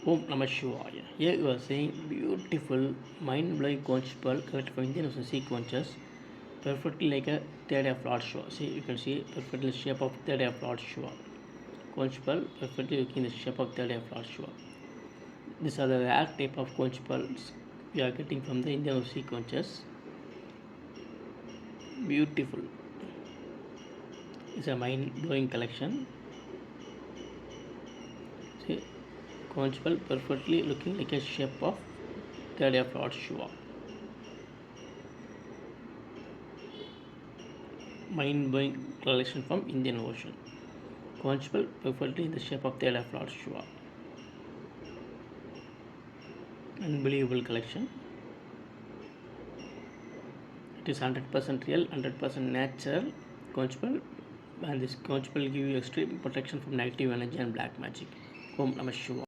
Om Namaha Shivaya. Here you are seeing beautiful, mind-blowing conch pearl collected from Indian Ocean sequences, perfectly like a third of Lord Shiva. See, you can see perfectly the shape of third of Lord Shiva. Conch pearl perfectly looking the shape of third of Lord Shiva. These are the rare type of conch pearls we are getting from the Indian Ocean sequences. Beautiful. It's a mind-blowing collection. See, conch pearl perfectly looking like a shape of third of Lord Shiva. Mind-blowing collection from Indian Ocean. Conch pearl perfectly in the shape of third of Lord Shiva. Unbelievable collection. It is 100% real, 100% natural conch pearl, and this conch pearl give you extreme protection from negative energy and black magic. Om Namah Shivaya.